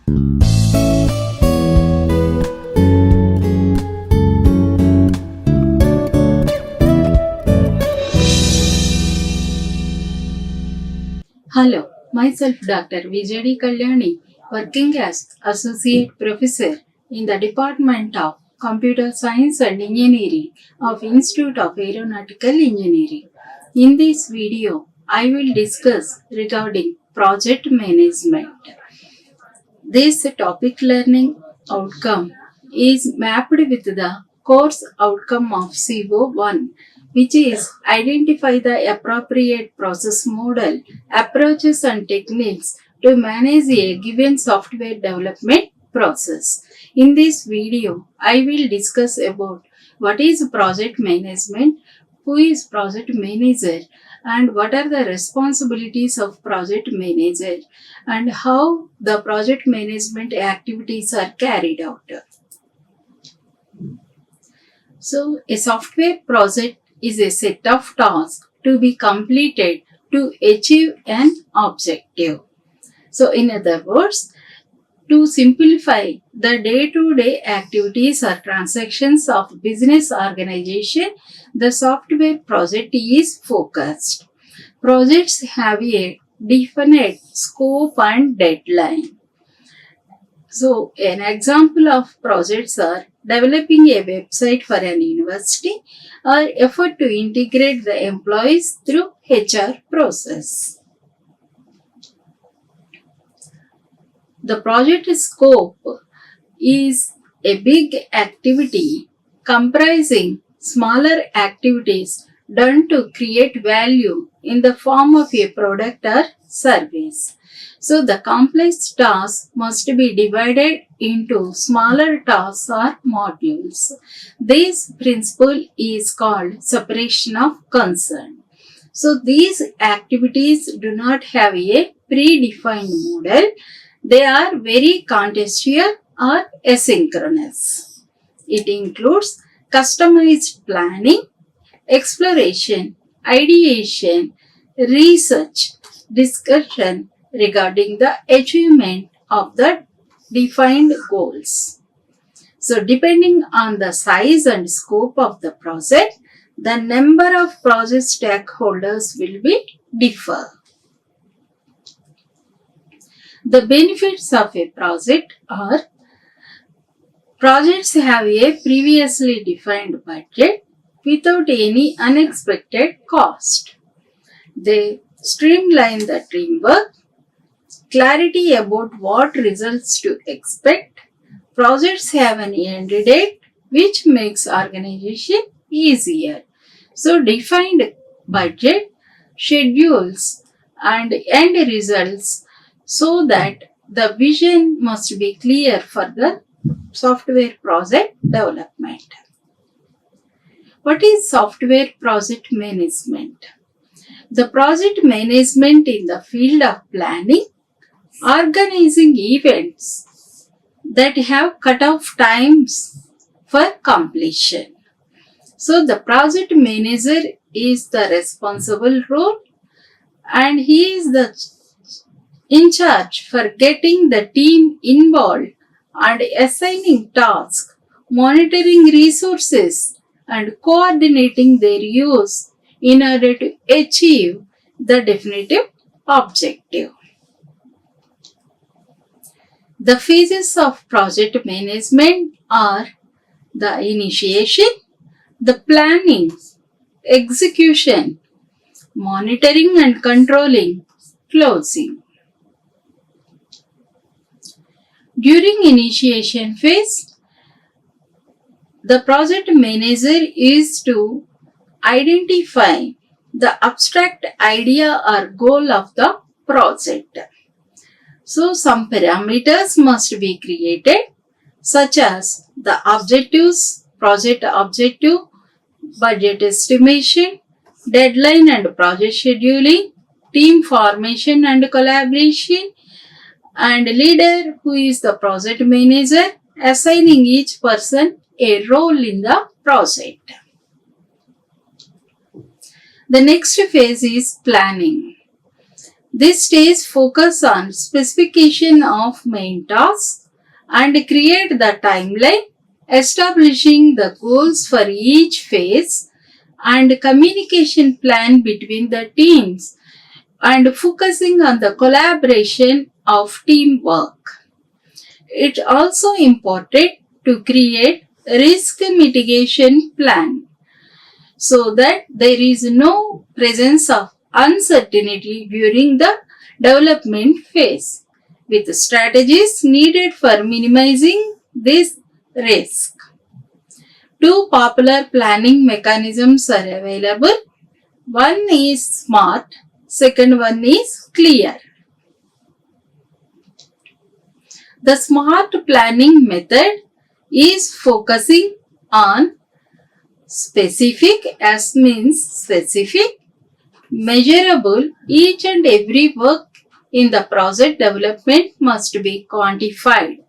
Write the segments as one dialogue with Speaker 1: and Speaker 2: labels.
Speaker 1: Hello, myself Dr. Kalyani, working as Associate Professor in the Department of Computer Science and Engineering of Institute of Aeronautical Engineering. In this video, I will discuss regarding project management. This topic learning outcome is mapped with the course outcome of CO1, which is identify the appropriate process model, approaches and techniques to manage a given software development process. In this video, I will discuss about what is project management, who is project manager, and what are the responsibilities of project manager, and how the project management activities are carried out. So, a software project is a set of tasks to be completed to achieve an objective. So, in other words, to simplify the day-to-day activities or transactions of business organization, the software project is focused. Projects have a definite scope and deadline. So, an example of projects are developing a website for an university or effort to integrate the employees through HR process. The project scope is a big activity comprising smaller activities done to create value in the form of a product or service. So the complex tasks must be divided into smaller tasks or modules. This principle is called separation of concern. So these activities do not have a predefined model. They are very contextual or asynchronous. It includes customized planning, exploration, ideation, research, discussion regarding the achievement of the defined goals. So, depending on the size and scope of the project, the number of project stakeholders will be differ. The benefits of a project are: projects have a previously defined budget without any unexpected cost. They streamline the teamwork, clarity about what results to expect. Projects have an end date which makes organization easier. So defined budget, schedules and end results so that the vision must be clear for the software project development. What is software project management? The project management in the field of planning, organizing events that have cut-off times for completion. So the project manager is the responsible role and he is in charge for getting the team involved and assigning tasks, monitoring resources and coordinating their use in order to achieve the definitive objective. The phases of project management are the initiation, the planning, execution, monitoring and controlling, closing. During initiation phase, the project manager is to identify the abstract idea or goal of the project. So some parameters must be created such as the objectives, project objective, budget estimation, deadline and project scheduling, team formation and collaboration, and leader who is the project manager, assigning each person a role in the project. The next phase is planning. This stage focus on specification of main tasks and create the timeline, establishing the goals for each phase and communication plan between the teams and focusing on the collaboration of teamwork. It's also important to create risk mitigation plan so that there is no presence of uncertainty during the development phase, with strategies needed for minimizing this risk. Two popular planning mechanisms are available. One is SMART, second one is CLEAR. The SMART planning method is focusing on specific, as means specific, measurable. Each and every work in the project development must be quantified.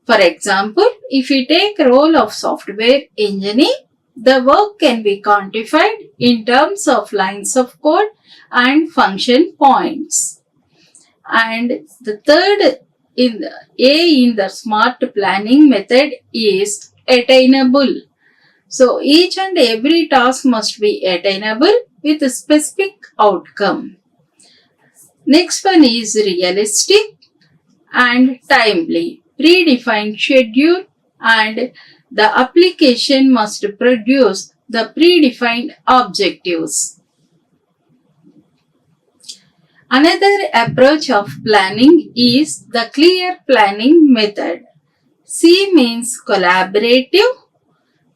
Speaker 1: For example, if we take role of software engineer, the work can be quantified in terms of lines of code and function points. And the third in the SMART planning method is attainable. So each and every task must be attainable with a specific outcome. Next one is realistic and timely. Predefined schedule and the application must produce the predefined objectives. Another approach of planning is the clear planning method. C means collaborative.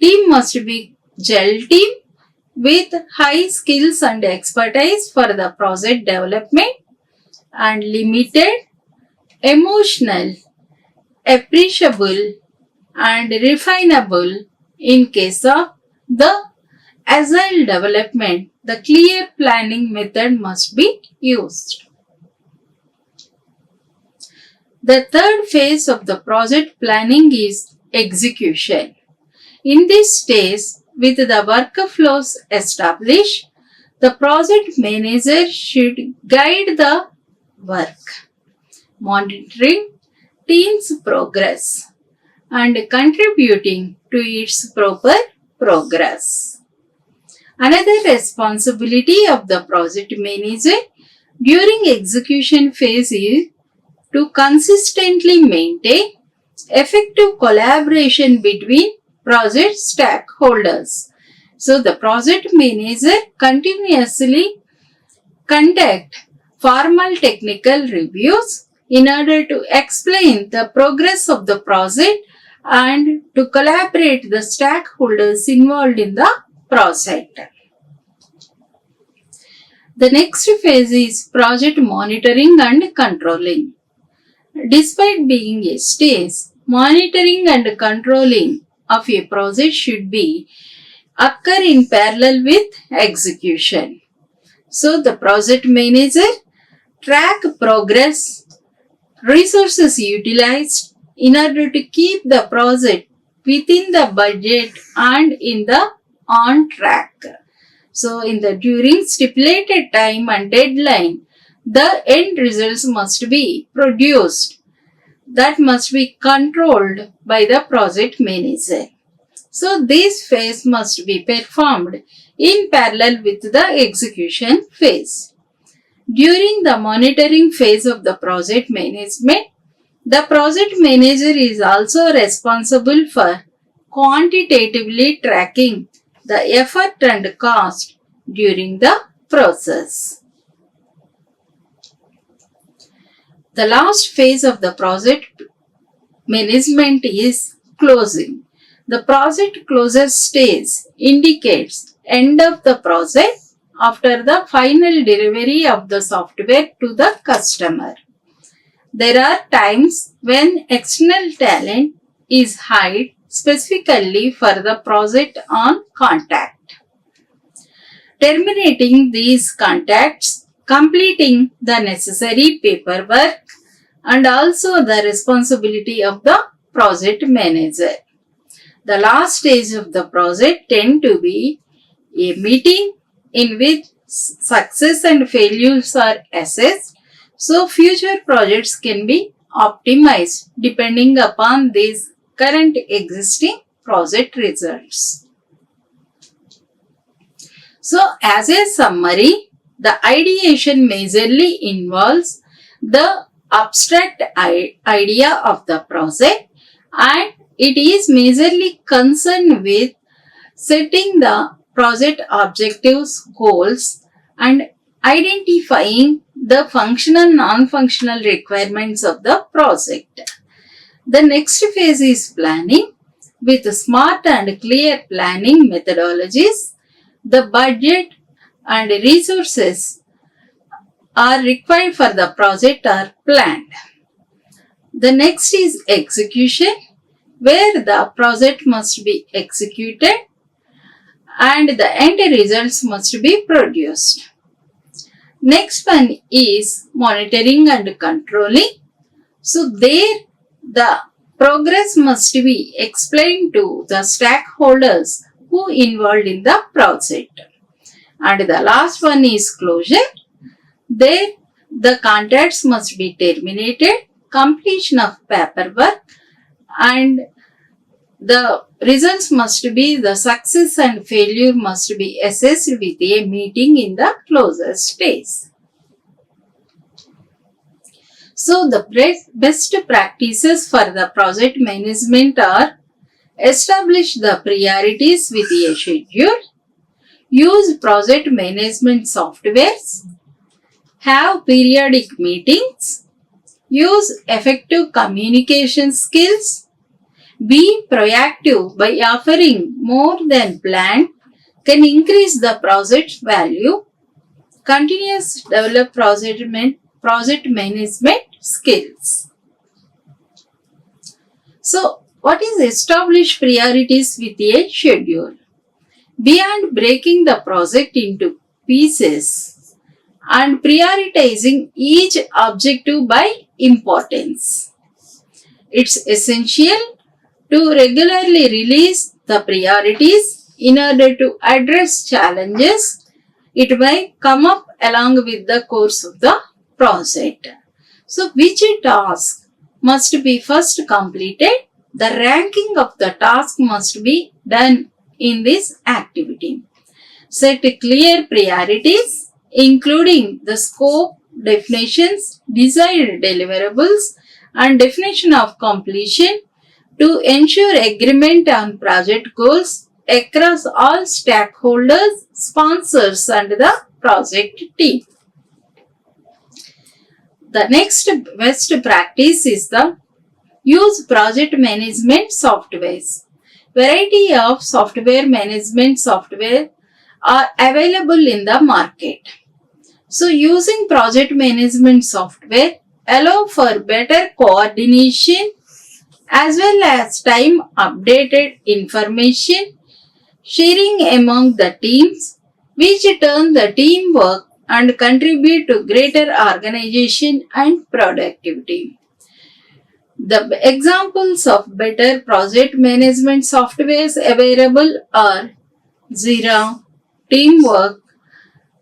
Speaker 1: Team must be gel team with high skills and expertise for the project development, and limited, emotional, appreciable and refinable. In case of the agile development, the clear planning method must be used. The third phase of the project planning is execution. In this stage, with the workflows established, the project manager should guide the work, monitoring team's progress and contributing to its proper progress. Another responsibility of the project manager during execution phase is to consistently maintain effective collaboration between project stakeholders. So the project manager continuously conduct formal technical reviews in order to explain the progress of the project and to collaborate the stakeholders involved in the project. The next phase is project monitoring and controlling. Despite being a stage, monitoring and controlling of a project should be occur in parallel with execution. So the project manager track progress, resources utilized in order to keep the project within the budget and in the on track. So during stipulated time and deadline, the end results must be produced. That must be controlled by the project manager. So this phase must be performed in parallel with the execution phase. During the monitoring phase of the project management, the project manager is also responsible for quantitatively tracking the effort and cost during the process. The last phase of the project management is closing. The project closure stage indicates end of the project after the final delivery of the software to the customer. There are times when external talent is hired specifically for the project on contact. Terminating these contacts, completing the necessary paperwork, and also the responsibility of the project manager. The last stage of the project tend to be a meeting in which success and failures are assessed, so future projects can be optimized depending upon these current existing project results. So as a summary, the ideation majorly involves the abstract idea of the project, and it is majorly concerned with setting the project objectives, goals, and identifying the functional non-functional requirements of the project. The next phase is planning. With smart and clear planning methodologies, the budget and resources are required for the project are planned. The next is execution, where the project must be executed and the end results must be produced. Next one is monitoring and controlling. So there the progress must be explained to the stakeholders who involved in the project. And the last one is closure. There the contracts must be terminated, completion of paperwork, and the results must be, the success and failure must be assessed with a meeting in the closure stage. So the best practices for the project management are: establish the priorities with a schedule, use project management softwares, have periodic meetings, use effective communication skills, be proactive by offering more than planned, can increase the project value, continuous develop project management skills. So, what is establish priorities with a schedule? Beyond breaking the project into pieces and prioritizing each objective by importance, it's essential to regularly release the priorities in order to address challenges it may come up along with the course of the project. So, which task must be first completed? The ranking of the task must be done in this activity. Set clear priorities, including the scope, definitions, desired deliverables, and definition of completion, to ensure agreement on project goals across all stakeholders, sponsors, and the project team. The next best practice is the use project management softwares. Variety of software management software are available in the market. So using project management software allow for better coordination as well as time updated information sharing among the teams, which turn the teamwork and contribute to greater organization and productivity. The examples of better project management softwares available are Jira, Teamwork,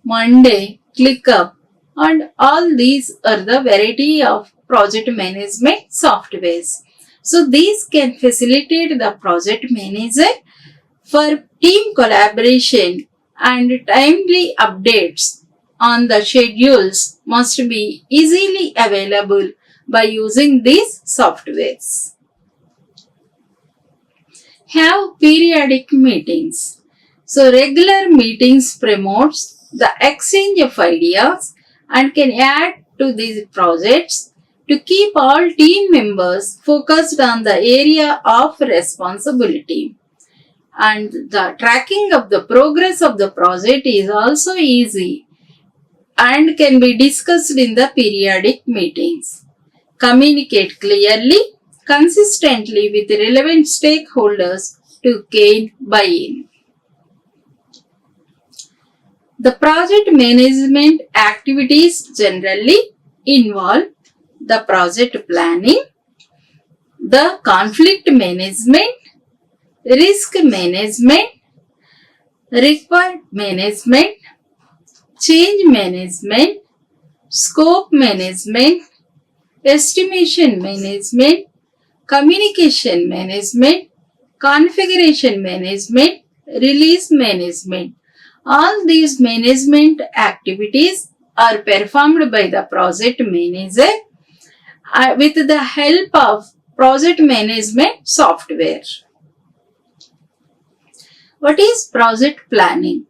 Speaker 1: Monday, ClickUp, and all these are the variety of project management softwares. So these can facilitate the project manager for team collaboration, and timely updates on the schedules must be easily available by using these softwares. Have periodic meetings. So regular meetings promotes the exchange of ideas and can add to these projects to keep all team members focused on the area of responsibility. And the tracking of the progress of the project is also easy and can be discussed in the periodic meetings. Communicate clearly, consistently with relevant stakeholders to gain buy-in. The project management activities generally involve the project planning, the conflict management, risk management, required management, change management, scope management, estimation management, communication management, configuration management, release management. All these management activities are performed by the project manager with the help of project management software. What is project planning?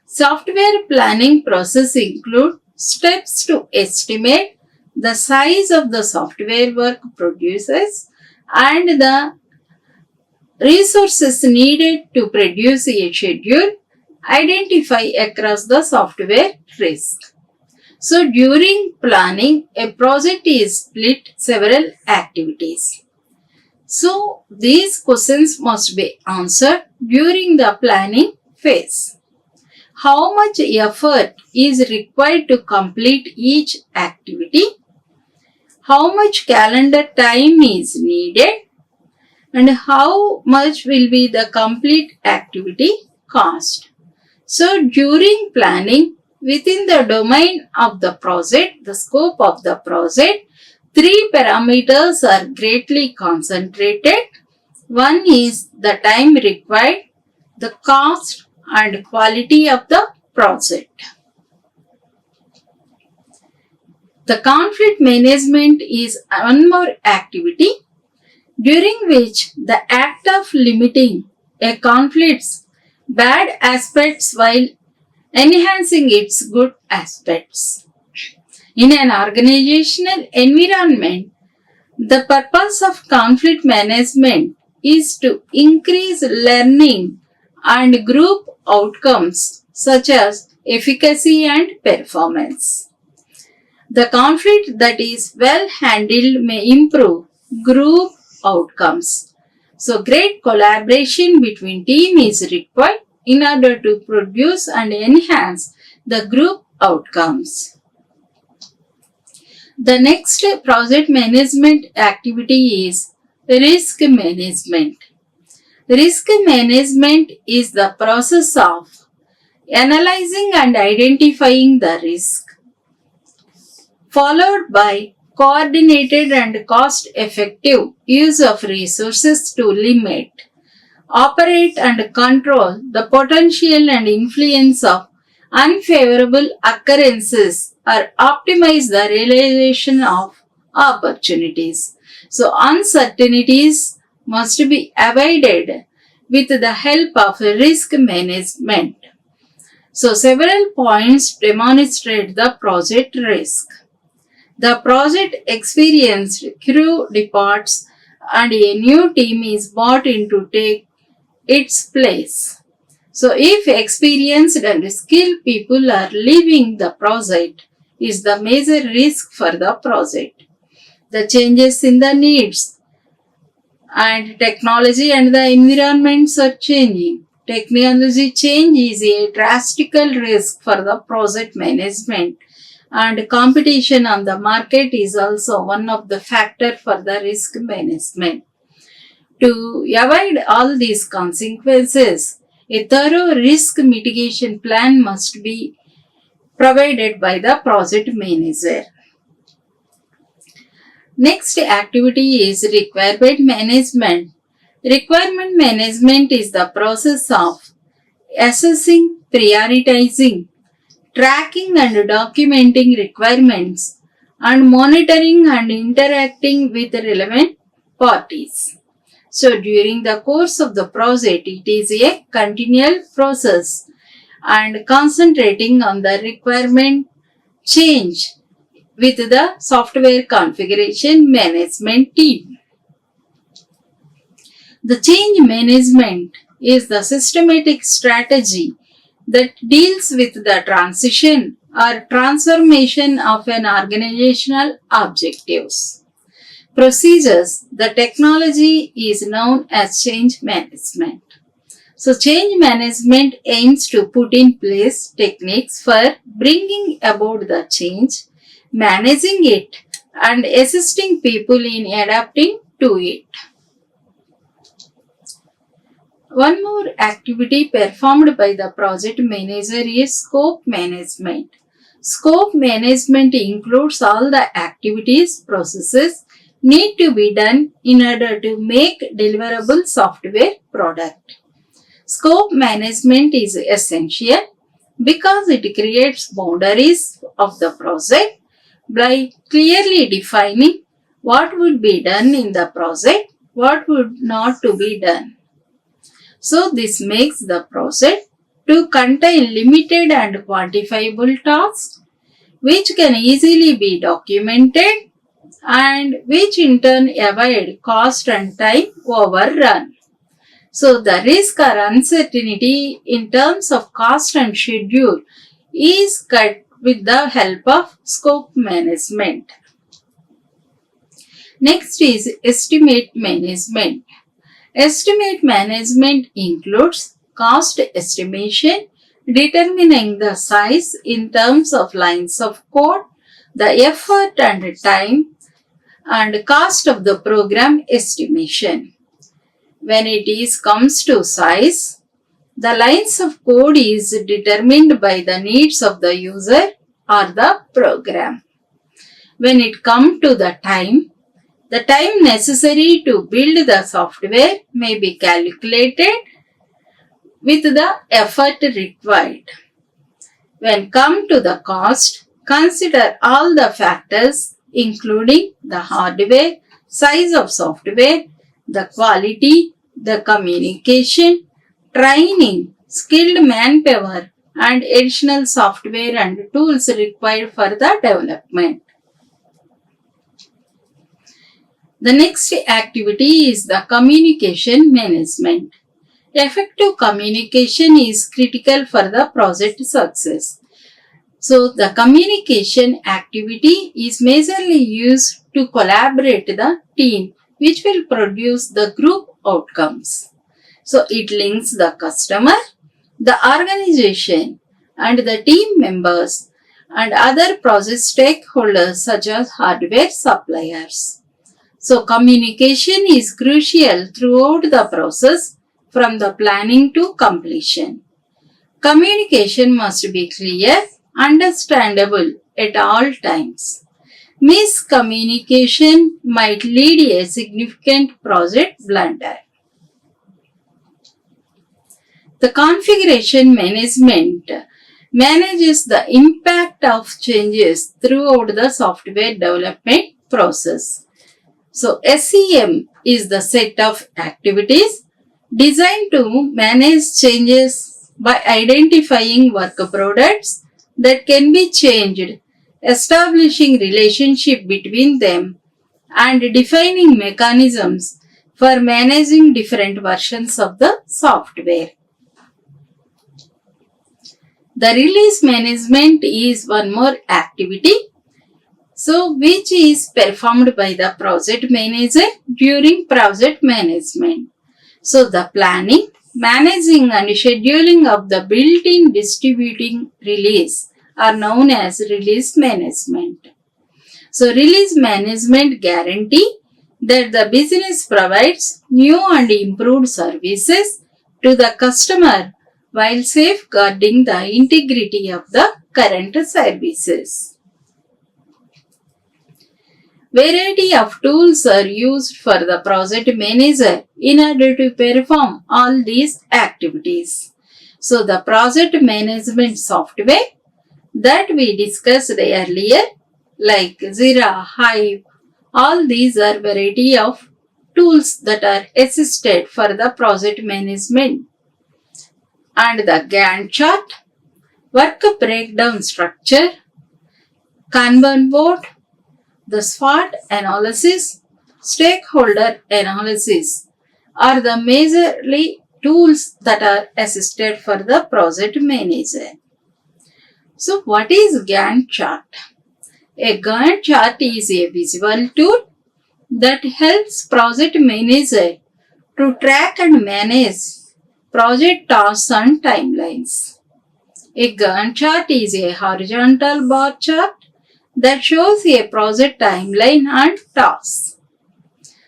Speaker 1: Software planning process include steps to estimate the size of the software work produces and the resources needed to produce a schedule, identify across the software risk. So during planning, a project is split several activities. So these questions must be answered during the planning phase. How much effort is required to complete each activity? How much calendar time is needed? And how much will be the complete activity cost? So during planning, within the domain of the project, the scope of the project, three parameters are greatly concentrated. One is the time required, the cost and quality of the project. The conflict management is one more activity during which the act of limiting a conflict's bad aspects while enhancing its good aspects. In an organizational environment, the purpose of conflict management is to increase learning and group outcomes such as efficacy and performance. The conflict that is well handled may improve group outcomes. So great collaboration between team is required in order to produce and enhance the group outcomes. The next project management activity is risk management. Risk management is the process of analyzing and identifying the risk, followed by coordinated and cost-effective use of resources to limit, operate and control the potential and influence of unfavorable occurrences or optimize the realization of opportunities. So uncertainties must be avoided with the help of risk management. So several points demonstrate the project risk. The project experienced crew departs and a new team is brought in to take its place. So if experienced and skilled people are leaving the project, is the major risk for the project. The changes in the needs and technology and the environments are changing. Technology change is a drastic risk for the project management, and competition on the market is also one of the factors for the risk management. To avoid all these consequences, a thorough risk mitigation plan must be provided by the project manager. Next activity is requirement management. Requirement management is the process of assessing, prioritizing, tracking and documenting requirements, and monitoring and interacting with relevant parties. So during the course of the project, it is a continual process and concentrating on the requirement change with the software configuration management team. The change management is the systematic strategy that deals with the transition or transformation of an organizational objectives. Procedures, the technology is known as change management. So change management aims to put in place techniques for bringing about the change, managing it, and assisting people in adapting to it. One more activity performed by the project manager is scope management. Scope management includes all the activities, processes need to be done in order to make deliverable software product. Scope management is essential because it creates boundaries of the project by clearly defining what would be done in the project, what would not to be done. So this makes the project to contain limited and quantifiable tasks which can easily be documented and which in turn avoid cost and time overrun. So the risk or uncertainty in terms of cost and schedule is cut with the help of scope management. Next is estimate management. Estimate management includes cost estimation, determining the size in terms of lines of code, the effort and time, and cost of the program estimation. When comes to size, the lines of code is determined by the needs of the user or the program. When it comes to the time necessary to build the software may be calculated with the effort required. When come to the cost, consider all the factors including the hardware, size of software, the quality, the communication, training, skilled manpower, and additional software and tools required for the development. The next activity is the communication management. Effective communication is critical for the project success. So the communication activity is majorly used to collaborate the team which will produce the group outcomes. So it links the customer, the organization and the team members and other project stakeholders such as hardware suppliers. So communication is crucial throughout the process from the planning to completion. Communication must be clear, understandable at all times. Miscommunication might lead a significant project blunder. The configuration management manages the impact of changes throughout the software development process. So SCM is the set of activities designed to manage changes by identifying work products that can be changed, establishing relationship between them, and defining mechanisms for managing different versions of the software. The release management is one more activity, which is performed by the project manager during project management. So the planning, managing and scheduling of the built-in distributing release are known as release management. So release management guarantee that the business provides new and improved services to the customer while safeguarding the integrity of the current services. Variety of tools are used for the project manager in order to perform all these activities. So the project management software that we discussed earlier, like Jira, Hive, all these are variety of tools that are assisted for the project management. And the Gantt chart, work breakdown structure, Kanban board, the SWOT analysis, stakeholder analysis are the majorly tools that are assisted for the project manager. So what is Gantt chart? A Gantt chart is a visual tool that helps project manager to track and manage project tasks and timelines. A Gantt chart is a horizontal bar chart that shows a project timeline and tasks.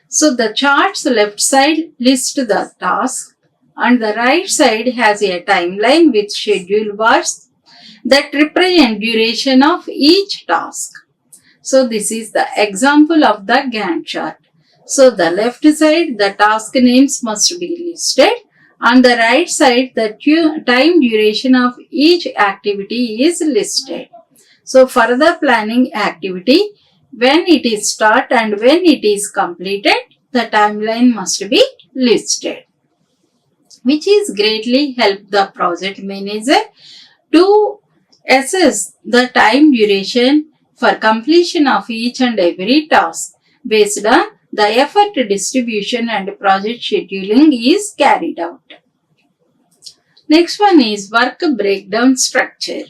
Speaker 1: So the chart's left side lists the task and the right side has a timeline with schedule bars that represent duration of each task. So this is the example of the Gantt chart. So the left side, the task names must be listed. On the right side, the time duration of each activity is listed. So for the planning activity, when it is start and when it is completed, the timeline must be listed, which is greatly help the project manager to assess the time duration for completion of each and every task based on the effort distribution and project scheduling is carried out. Next one is work breakdown structure.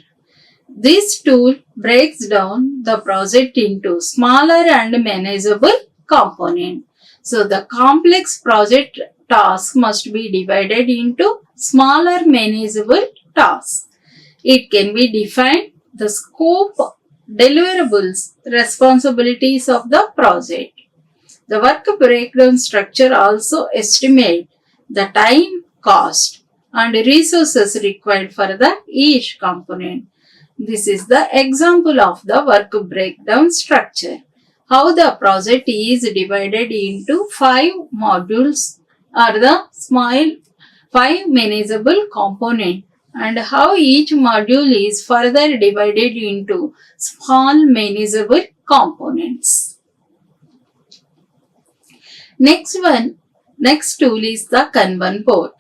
Speaker 1: This tool breaks down the project into smaller and manageable components. So the complex project task must be divided into smaller manageable tasks. It can be defined the scope, deliverables, responsibilities of the project. The work breakdown structure also estimates the time, cost, and resources required for each component. This is the example of the work breakdown structure. How the project is divided into 5 modules or the small 5 manageable components, and how each module is further divided into small manageable components. Next tool is the Kanban board.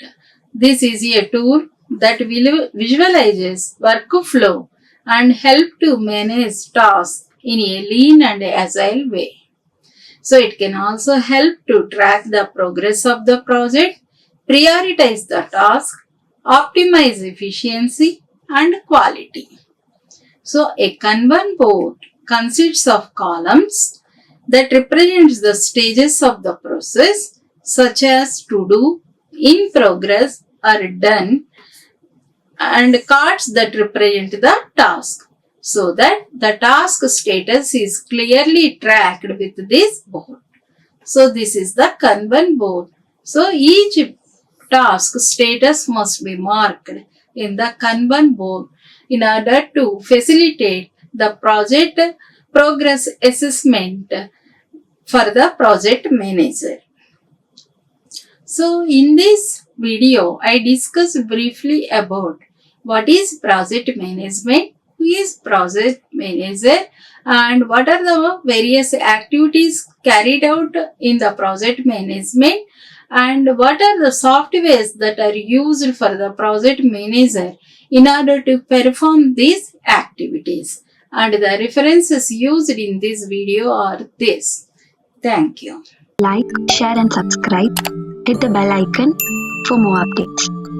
Speaker 1: This is a tool that visualizes workflow and help to manage tasks in a lean and agile way. So it can also help to track the progress of the project, prioritize the task, optimize efficiency and quality. So a Kanban board consists of columns that represents the stages of the process such as to do, in progress or done, and cards that represent the task, so that the task status is clearly tracked with this board. So this is the Kanban board. So each task status must be marked in the Kanban board in order to facilitate the project progress assessment for the project manager. So in this video, I discussed briefly about what is project management, who is project manager, and what are the various activities carried out in the project management, and what are the softwares that are used for the project manager in order to perform these activities. And the references used in this video are this. Thank you.
Speaker 2: Like, share and subscribe. Hit the bell icon for more updates.